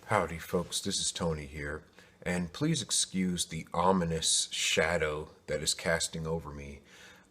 Howdy, folks. This is Tony here, and please excuse the ominous shadow that is casting over me.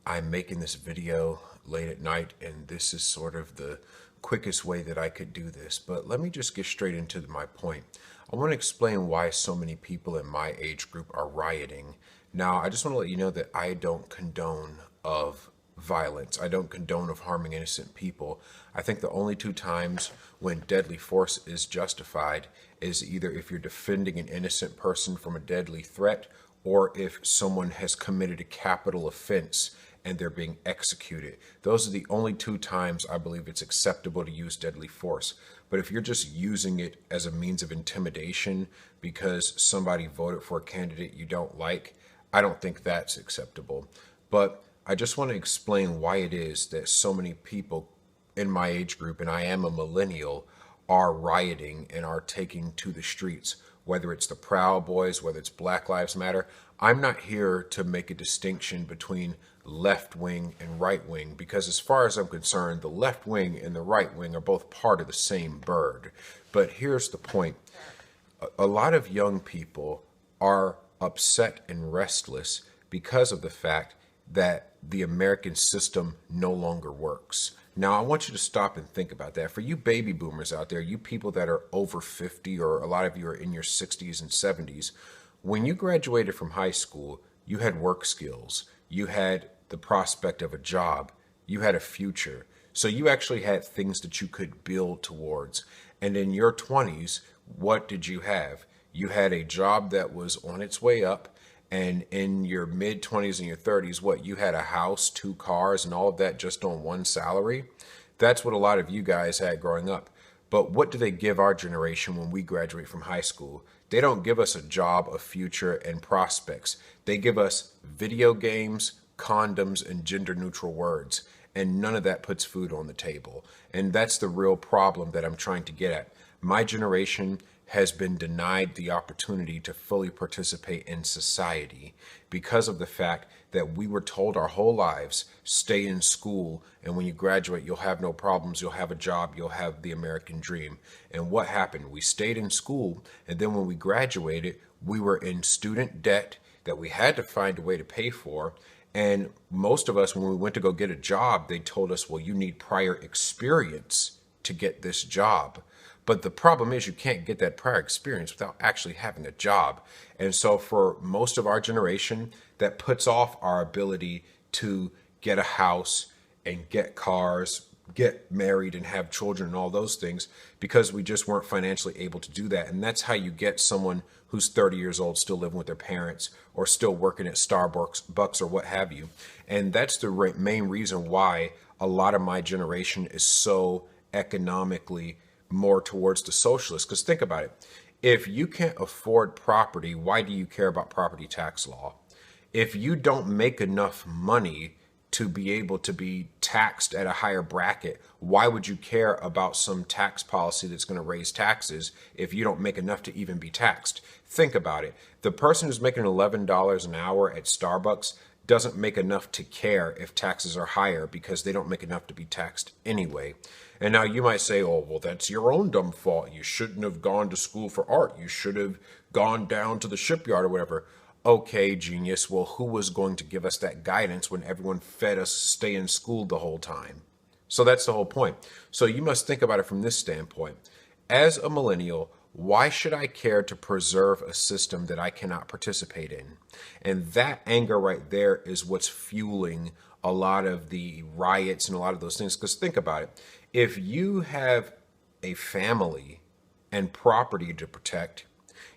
I'm making this video late at night, and this is sort of the quickest way that I could do this. But let me just get straight into my point. I want to explain why so many people in my age group are rioting. Now, I just want to let you know that I don't condone of violence. I don't condone of harming innocent people. I think the only two times when deadly force is justified is either if you're defending an innocent person from a deadly threat or if someone has committed a capital offense and they're being executed. Those are the only two times I believe it's acceptable to use deadly force. But if you're just using it as a means of intimidation because somebody voted for a candidate you don't like, I don't think that's acceptable. But I just want to explain why it is that so many people in my age group, and I am a millennial, are rioting and are taking to the streets, whether it's the Proud Boys, whether it's Black Lives Matter. I'm not here to make a distinction between left wing and right wing, because as far as I'm concerned, the left wing and the right wing are both part of the same bird. But here's the point. A lot of young people are upset and restless because of the fact that the American system no longer works. Now, I want you to stop and think about that. For you baby boomers out there, you people that are over 50, or a lot of you are in your 60s and 70s, when you graduated from high school, you had work skills, you had the prospect of a job, you had a future. So you actually had things that you could build towards. And in your 20s, what did you have? You had a job that was on its way up. And in your mid 20s and your 30s, what, you had a house, two cars, and all of that just on one salary? That's what a lot of you guys had growing up. But what do they give our generation when we graduate from high school? They don't give us a job, a future, and prospects. They give us video games, condoms, and gender neutral words. And none of that puts food on the table. And that's the real problem that I'm trying to get at. My generation has been denied the opportunity to fully participate in society because of the fact that we were told our whole lives, stay in school, and when you graduate, you'll have no problems, you'll have a job, you'll have the American dream. And what happened? We stayed in school, and then when we graduated, we were in student debt that we had to find a way to pay for. And most of us, when we went to go get a job, they told us, well, you need prior experience to get this job. But the problem is you can't get that prior experience without actually having a job. And so for most of our generation, that puts off our ability to get a house and get cars, get married and have children and all those things, because we just weren't financially able to do that. And that's how you get someone who's 30 years old still living with their parents or still working at Starbucks, Bucks, or what have you. And that's the main reason why a lot of my generation is so economically more towards the socialists. Because think about it. If you can't afford property, why do you care about property tax law? If you don't make enough money to be able to be taxed at a higher bracket, why would you care about some tax policy that's going to raise taxes if you don't make enough to even be taxed? Think about it. The person who's making $11 an hour at Starbucks doesn't make enough to care if taxes are higher because they don't make enough to be taxed anyway. And now you might say, oh, well, that's your own dumb fault. You shouldn't have gone to school for art. You should have gone down to the shipyard or whatever. Okay, genius. Well, who was going to give us that guidance when everyone fed us stay in school the whole time? So that's the whole point. So you must think about it from this standpoint. As a millennial, why should I care to preserve a system that I cannot participate in? And that anger right there is what's fueling a lot of the riots and a lot of those things. Because think about it. If you have a family and property to protect,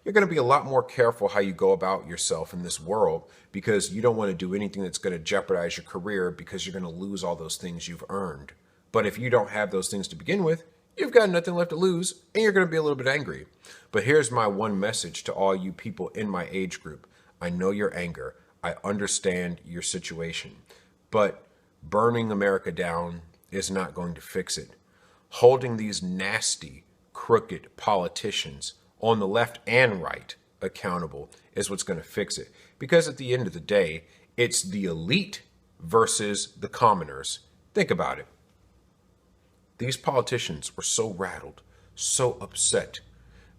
you're going to be a lot more careful how you go about yourself in this world, because you don't want to do anything that's going to jeopardize your career, because you're going to lose all those things you've earned. But if you don't have those things to begin with, you've got nothing left to lose, and you're going to be a little bit angry. But here's my one message to all you people in my age group. I know your anger. I understand your situation. But burning America down is not going to fix it. Holding these nasty, crooked politicians on the left and right accountable is what's going to fix it. Because at the end of the day, it's the elite versus the commoners. Think about it. These politicians were so rattled, so upset,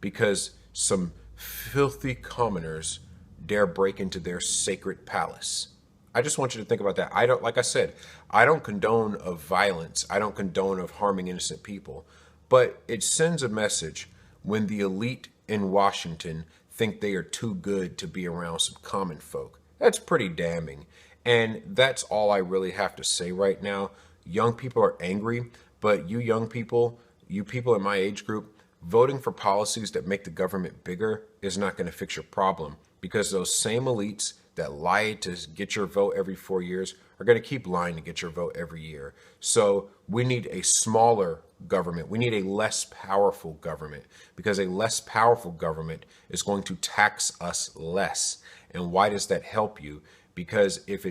because some filthy commoners dare break into their sacred palace. I just want you to think about that. I don't, like I said, I don't condone of violence. I don't condone of harming innocent people, but it sends a message when the elite in Washington think they are too good to be around some common folk. That's pretty damning. And that's all I really have to say right now. Young people are angry, but you young people, you people in my age group, voting for policies that make the government bigger is not going to fix your problem, because those same elites that lie to get your vote every 4 years are going to keep lying to get your vote every year. So we need a smaller government. We need a less powerful government, because a less powerful government is going to tax us less. And why does that help you? Because if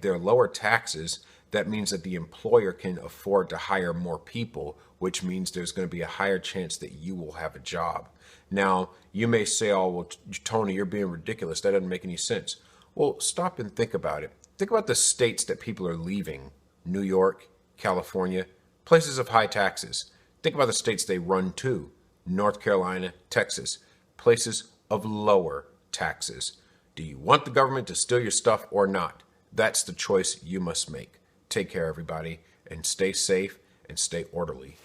there are lower taxes, that means that the employer can afford to hire more people, which means there's going to be a higher chance that you will have a job. Now, you may say, oh, well, Tony, you're being ridiculous. That doesn't make any sense. Well, stop and think about it. Think about the states that people are leaving: New York, California, places of high taxes. Think about the states they run to: North Carolina, Texas, places of lower taxes. Do you want the government to steal your stuff or not? That's the choice you must make. Take care, everybody, and stay safe and stay orderly.